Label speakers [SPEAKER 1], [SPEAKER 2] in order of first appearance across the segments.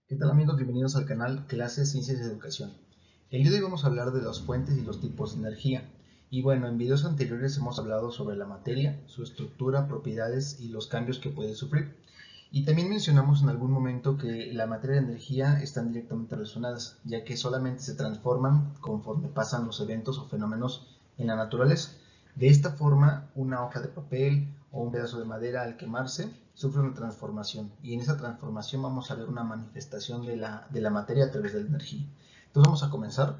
[SPEAKER 1] ¿Qué tal amigos? Bienvenidos al canal Clases, Ciencias y Educación. El día de hoy vamos a hablar de las fuentes y los tipos de energía. Y bueno, en videos anteriores hemos hablado sobre la materia, su estructura, propiedades y los cambios que puede sufrir. Y también mencionamos en algún momento que la materia y la energía están directamente relacionadas, ya que solamente se transforman conforme pasan los eventos o fenómenos en la naturaleza. De esta forma, una hoja de papel o un pedazo de madera al quemarse sufre una transformación, y en esa transformación vamos a ver una manifestación de la materia a través de la energía. Entonces vamos a comenzar.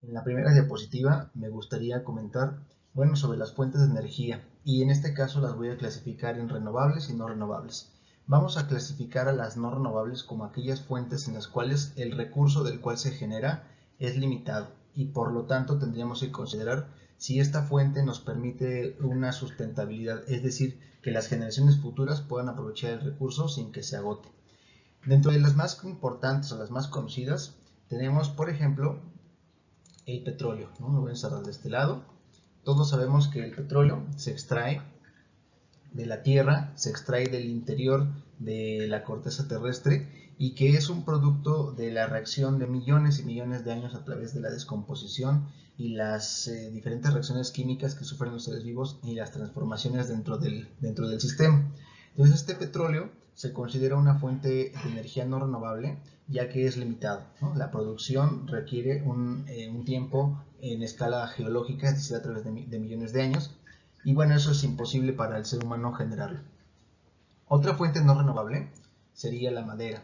[SPEAKER 1] En la primera diapositiva me gustaría comentar, bueno, sobre las fuentes de energía, y en este caso las voy a clasificar en renovables y no renovables. Vamos a clasificar a las no renovables como aquellas fuentes en las cuales el recurso del cual se genera es limitado, y por lo tanto tendríamos que considerar si esta fuente nos permite una sustentabilidad, es decir, que las generaciones futuras puedan aprovechar el recurso sin que se agote. Dentro de las más importantes o las más conocidas, tenemos, por ejemplo, el petróleo, ¿no? Me voy a encerrar de este lado. Todos sabemos que el petróleo se extrae de la tierra, se extrae del interior de la corteza terrestre y que es un producto de la reacción de millones y millones de años a través de la descomposición y las diferentes reacciones químicas que sufren los seres vivos y las transformaciones dentro del sistema. Entonces este petróleo se considera una fuente de energía no renovable, ya que es limitado, ¿no? La producción requiere un tiempo en escala geológica, es decir, a través de millones de años, y bueno, eso es imposible para el ser humano generarlo. Otra fuente no renovable sería la madera.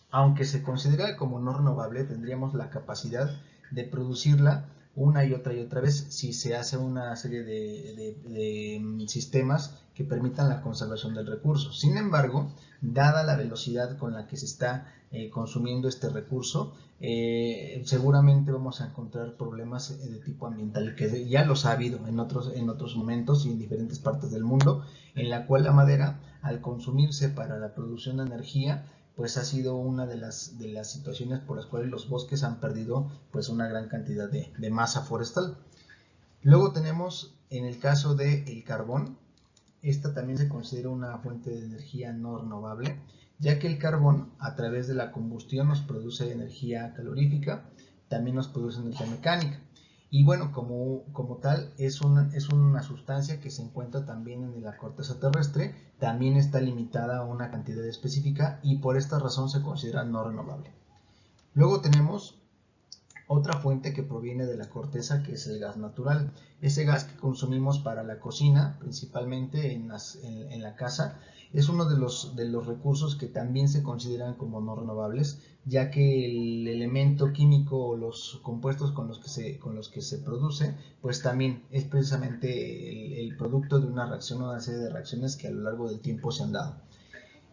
[SPEAKER 1] Aunque se considera como no renovable, tendríamos la capacidad de producirla una y otra vez si se hace una serie de sistemas que permitan la conservación del recurso. Sin embargo, dada la velocidad con la que se está consumiendo este recurso, seguramente vamos a encontrar problemas de tipo ambiental, que ya los ha habido en otros momentos y en diferentes partes del mundo, en la cual la madera, al consumirse para la producción de energía, pues ha sido una de las situaciones por las cuales los bosques han perdido pues una gran cantidad de masa forestal. Luego tenemos en el caso del carbón. Esta también se considera una fuente de energía no renovable, ya que el carbón a través de la combustión nos produce energía calorífica, también nos produce energía mecánica. Y bueno, como tal, es una sustancia que se encuentra también en la corteza terrestre, también está limitada a una cantidad específica y por esta razón se considera no renovable. Luego tenemos otra fuente que proviene de la corteza, que es el gas natural. Ese gas que consumimos para la cocina, principalmente en la casa, es uno de los recursos que también se consideran como no renovables, ya que el elemento químico o los compuestos con los que se produce, pues también es precisamente el producto de una reacción o una serie de reacciones que a lo largo del tiempo se han dado.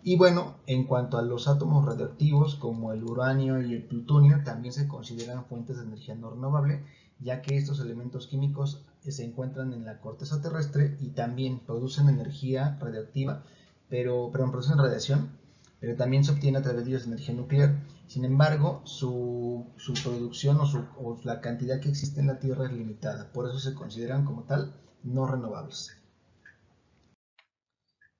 [SPEAKER 1] Y bueno, en cuanto a los átomos radioactivos como el uranio y el plutonio, también se consideran fuentes de energía no renovable, ya que estos elementos químicos se encuentran en la corteza terrestre y también producen energía radioactiva, producen radiación, pero también se obtiene a través de ellos energía nuclear. Sin embargo, su producción o la cantidad que existe en la Tierra es limitada, por eso se consideran como tal no renovables.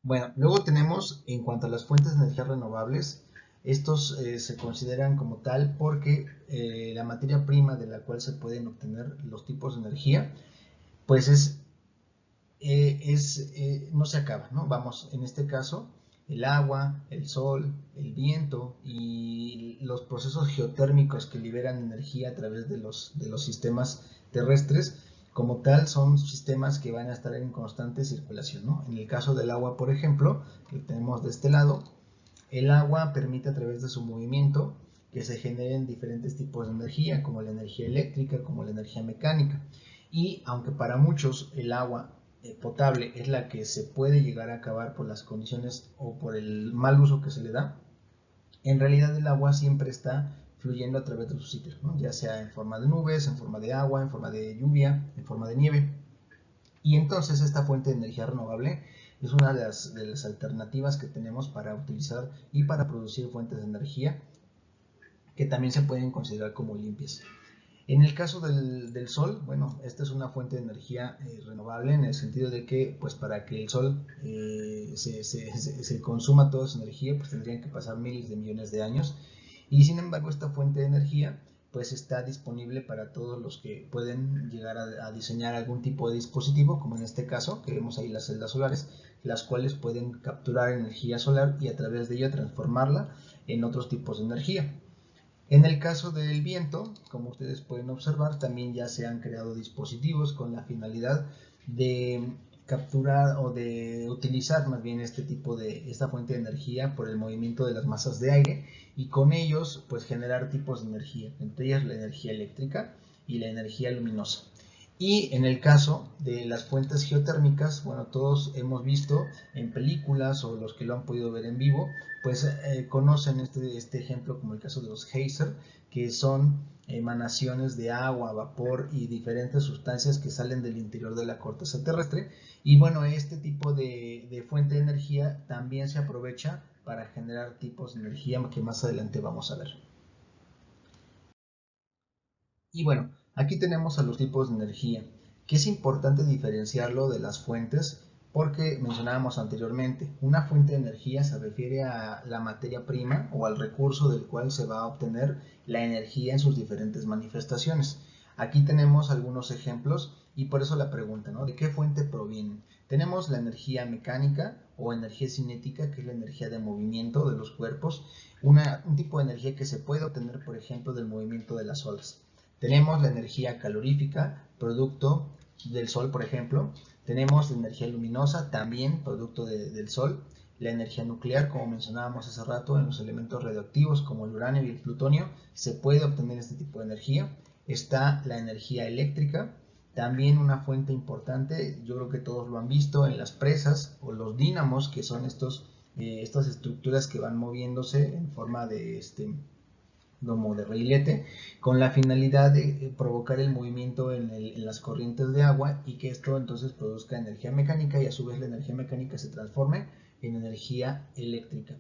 [SPEAKER 1] Bueno, luego tenemos, en cuanto a las fuentes de energía renovables, estos se consideran como tal porque la materia prima de la cual se pueden obtener los tipos de energía, pues no se acaba, ¿no? Vamos, en este caso, el agua, el sol, el viento y los procesos geotérmicos que liberan energía a través de los sistemas terrestres, como tal, son sistemas que van a estar en constante circulación, ¿no? En el caso del agua, por ejemplo, que tenemos de este lado, el agua permite a través de su movimiento que se generen diferentes tipos de energía, como la energía eléctrica, como la energía mecánica. Y aunque para muchos el agua potable es la que se puede llegar a acabar por las condiciones o por el mal uso que se le da, en realidad el agua siempre está fluyendo a través de sus ciclos, ¿no? Ya sea en forma de nubes, en forma de agua, en forma de lluvia, en forma de nieve. Y entonces esta fuente de energía renovable es una de las alternativas que tenemos para utilizar y para producir fuentes de energía que también se pueden considerar como limpias. En el caso del sol, bueno, esta es una fuente de energía renovable en el sentido de que, pues para que el sol se consuma toda su energía, pues tendrían que pasar miles de millones de años. Y sin embargo, esta fuente de energía, pues está disponible para todos los que pueden llegar a diseñar algún tipo de dispositivo, como en este caso, que vemos ahí las celdas solares, las cuales pueden capturar energía solar y a través de ella transformarla en otros tipos de energía. En el caso del viento, como ustedes pueden observar, también ya se han creado dispositivos con la finalidad de capturar o de utilizar más bien esta fuente de energía por el movimiento de las masas de aire y con ellos pues generar tipos de energía, entre ellas la energía eléctrica y la energía luminosa. Y en el caso de las fuentes geotérmicas, bueno, todos hemos visto en películas o los que lo han podido ver en vivo, pues conocen este ejemplo como el caso de los geyser, que son emanaciones de agua, vapor y diferentes sustancias que salen del interior de la corteza terrestre. Y bueno, este tipo de fuente de energía también se aprovecha para generar tipos de energía que más adelante vamos a ver. Y bueno, aquí tenemos a los tipos de energía, que es importante diferenciarlo de las fuentes porque mencionábamos anteriormente, una fuente de energía se refiere a la materia prima o al recurso del cual se va a obtener la energía en sus diferentes manifestaciones. Aquí tenemos algunos ejemplos y por eso la pregunta, ¿no? ¿De qué fuente provienen? Tenemos la energía mecánica o energía cinética, que es la energía de movimiento de los cuerpos, un tipo de energía que se puede obtener, por ejemplo, del movimiento de las olas. Tenemos la energía calorífica, producto del sol, por ejemplo. Tenemos la energía luminosa, también producto del sol. La energía nuclear, como mencionábamos hace rato, en los elementos radioactivos como el uranio y el plutonio, se puede obtener este tipo de energía. Está la energía eléctrica, también una fuente importante, yo creo que todos lo han visto en las presas o los dínamos, que son estas estructuras que van moviéndose en forma de como de reilete, con la finalidad de provocar el movimiento en las corrientes de agua y que esto entonces produzca energía mecánica y a su vez la energía mecánica se transforme en energía eléctrica.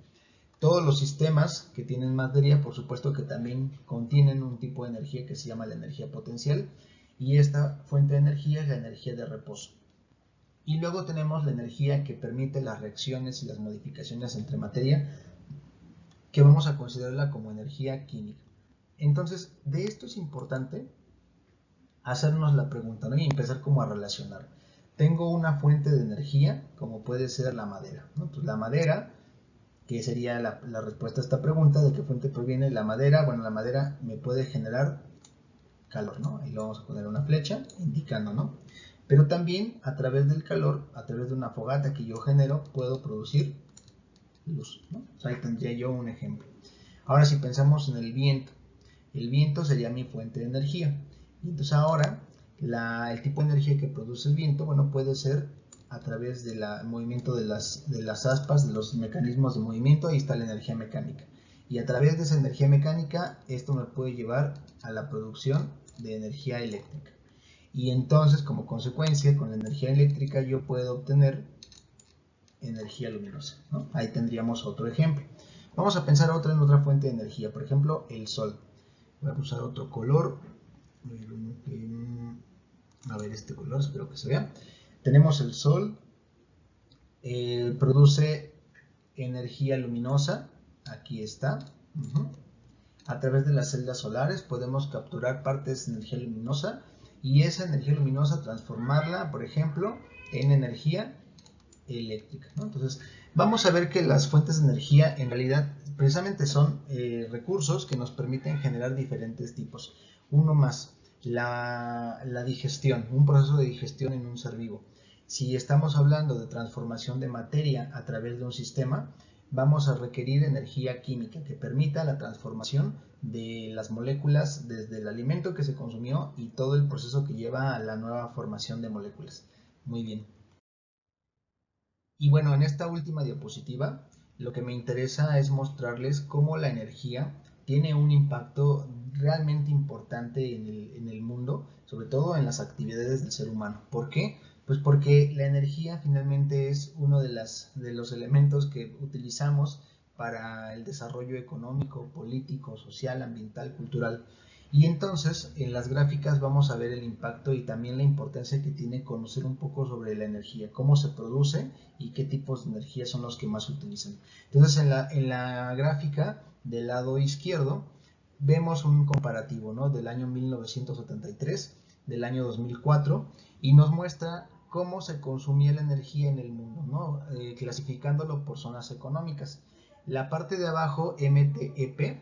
[SPEAKER 1] Todos los sistemas que tienen materia, por supuesto que también contienen un tipo de energía que se llama la energía potencial y esta fuente de energía es la energía de reposo. Y luego tenemos la energía que permite las reacciones y las modificaciones entre materia, que vamos a considerarla como energía química. Entonces, de esto es importante hacernos la pregunta, ¿no? Y empezar como a relacionar. Tengo una fuente de energía, como puede ser la madera, ¿no? Pues la madera, que sería la respuesta a esta pregunta, ¿de qué fuente proviene la madera? Bueno, la madera me puede generar calor, ¿no? Ahí lo vamos a poner una flecha indicando, ¿no? Pero también a través del calor, a través de una fogata que yo genero, puedo producir luz, ¿no? O sea, ahí tendría yo un ejemplo. Ahora si pensamos en el viento sería mi fuente de energía. Y entonces ahora el tipo de energía que produce el viento, bueno, puede ser a través del movimiento de las aspas, de los mecanismos de movimiento, ahí está la energía mecánica. Y a través de esa energía mecánica, esto me puede llevar a la producción de energía eléctrica. Y entonces, como consecuencia, con la energía eléctrica yo puedo obtener energía luminosa, ¿no? Ahí tendríamos otro ejemplo. Vamos a pensar en otra fuente de energía, por ejemplo, el sol. Voy a usar otro color. A ver este color, espero que se vea. Tenemos el sol, produce energía luminosa, aquí está. A través de las celdas solares podemos capturar partes de energía luminosa y esa energía luminosa transformarla, por ejemplo, en energía eléctrica, ¿no? Entonces, vamos a ver que las fuentes de energía en realidad precisamente son recursos que nos permiten generar diferentes tipos. Uno más, la digestión, un proceso de digestión en un ser vivo. Si estamos hablando de transformación de materia a través de un sistema, vamos a requerir energía química que permita la transformación de las moléculas desde el alimento que se consumió y todo el proceso que lleva a la nueva formación de moléculas. Muy bien. Y bueno, en esta última diapositiva lo que me interesa es mostrarles cómo la energía tiene un impacto realmente importante en el mundo, sobre todo en las actividades del ser humano. ¿Por qué? Pues porque la energía finalmente es uno de los elementos que utilizamos para el desarrollo económico, político, social, ambiental, cultural. Y entonces en las gráficas vamos a ver el impacto y también la importancia que tiene conocer un poco sobre la energía, cómo se produce y qué tipos de energía son los que más se utilizan. Entonces en la gráfica del lado izquierdo vemos un comparativo, ¿no?, del año 1973, del año 2004, y nos muestra cómo se consumía la energía en el mundo, ¿no?, clasificándolo por zonas económicas. La parte de abajo, MTEP,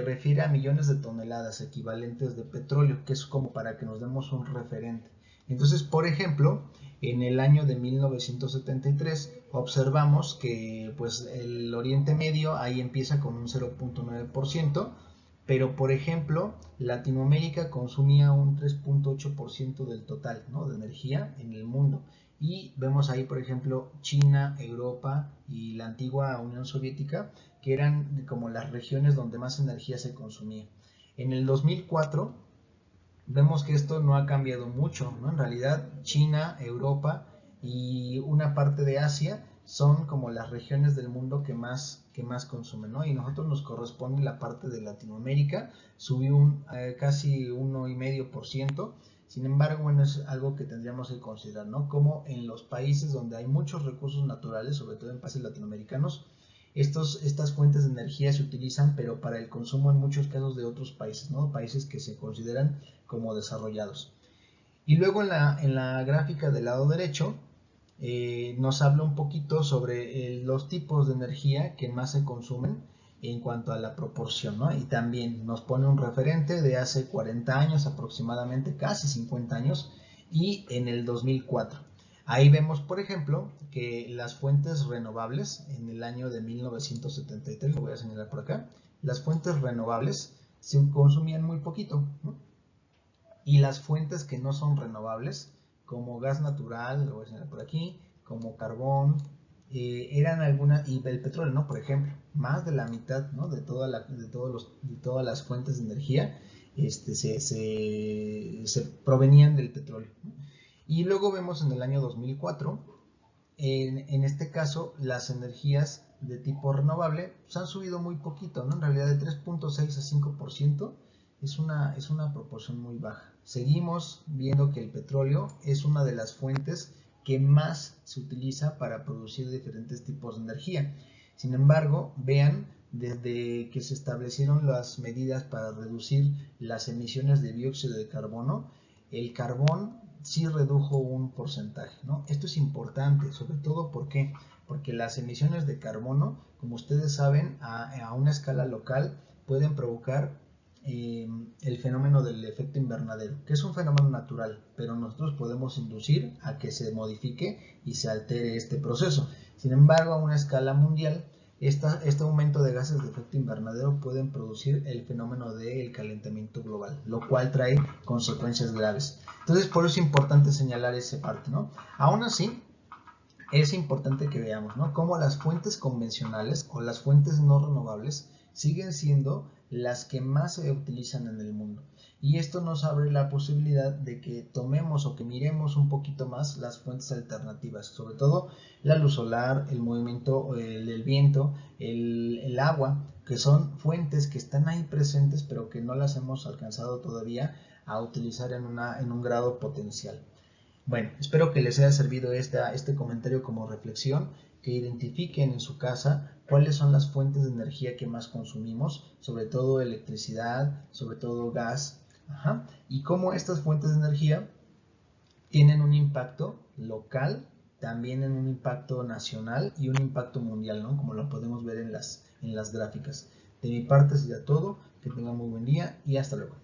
[SPEAKER 1] refiere a millones de toneladas equivalentes de petróleo, que es como para que nos demos un referente. Entonces, por ejemplo, en el año de 1973 observamos que pues, el Oriente Medio ahí empieza con un 0.9%, pero por ejemplo Latinoamérica consumía un 3.8% del total, ¿no?, de energía en el mundo. Y vemos ahí, por ejemplo, China, Europa y la antigua Unión Soviética, que eran como las regiones donde más energía se consumía. En el 2004 vemos que esto no ha cambiado mucho, ¿no? En realidad China, Europa y una parte de Asia son como las regiones del mundo que más consumen, ¿no? Y nosotros nos corresponde la parte de Latinoamérica, subió casi 1,5%. Sin embargo, bueno, es algo que tendríamos que considerar, ¿no? Como en los países donde hay muchos recursos naturales, sobre todo en países latinoamericanos, estas fuentes de energía se utilizan, pero para el consumo en muchos casos de otros países, ¿no?, países que se consideran como desarrollados. Y luego en la gráfica del lado derecho nos habla un poquito sobre los tipos de energía que más se consumen en cuanto a la proporción, ¿no? Y también nos pone un referente de hace 40 años aproximadamente, casi 50 años, y en el 2004. Ahí vemos, por ejemplo, que las fuentes renovables en el año de 1973, lo voy a señalar por acá, las fuentes renovables se consumían muy poquito, ¿no? Y las fuentes que no son renovables, como gas natural, lo voy a señalar por aquí, como carbón, eran algunas, y el petróleo, ¿no?, por ejemplo, más de la mitad, ¿no?, de todas las fuentes de energía se provenían del petróleo, ¿no? Y luego vemos en el año 2004, en este caso, las energías de tipo renovable pues, han subido muy poquito, ¿no? En realidad de 3.6 a 5% es una proporción muy baja. Seguimos viendo que el petróleo es una de las fuentes que más se utiliza para producir diferentes tipos de energía. Sin embargo, vean, desde que se establecieron las medidas para reducir las emisiones de dióxido de carbono, el carbón sí redujo un porcentaje, ¿no? Esto es importante, sobre todo porque las emisiones de carbono, como ustedes saben, a una escala local pueden provocar el fenómeno del efecto invernadero, que es un fenómeno natural, pero nosotros podemos inducir a que se modifique y se altere este proceso. Sin embargo, a una escala mundial, este aumento de gases de efecto invernadero pueden producir el fenómeno del calentamiento global, lo cual trae consecuencias graves. Entonces, por eso es importante señalar esa parte, ¿no? Aún así, es importante que veamos, ¿no?, cómo las fuentes convencionales o las fuentes no renovables siguen siendo las que más se utilizan en el mundo. Y esto nos abre la posibilidad de que tomemos o que miremos un poquito más las fuentes alternativas, sobre todo la luz solar, el movimiento, el viento, el agua, que son fuentes que están ahí presentes pero que no las hemos alcanzado todavía a utilizar en un grado potencial. Bueno, espero que les haya servido este comentario como reflexión, que identifiquen en su casa cuáles son las fuentes de energía que más consumimos, sobre todo electricidad, sobre todo gas, y cómo estas fuentes de energía tienen un impacto local, también en un impacto nacional y un impacto mundial, ¿no?, como lo podemos ver en las gráficas. De mi parte sería todo, que tengan muy buen día y hasta luego.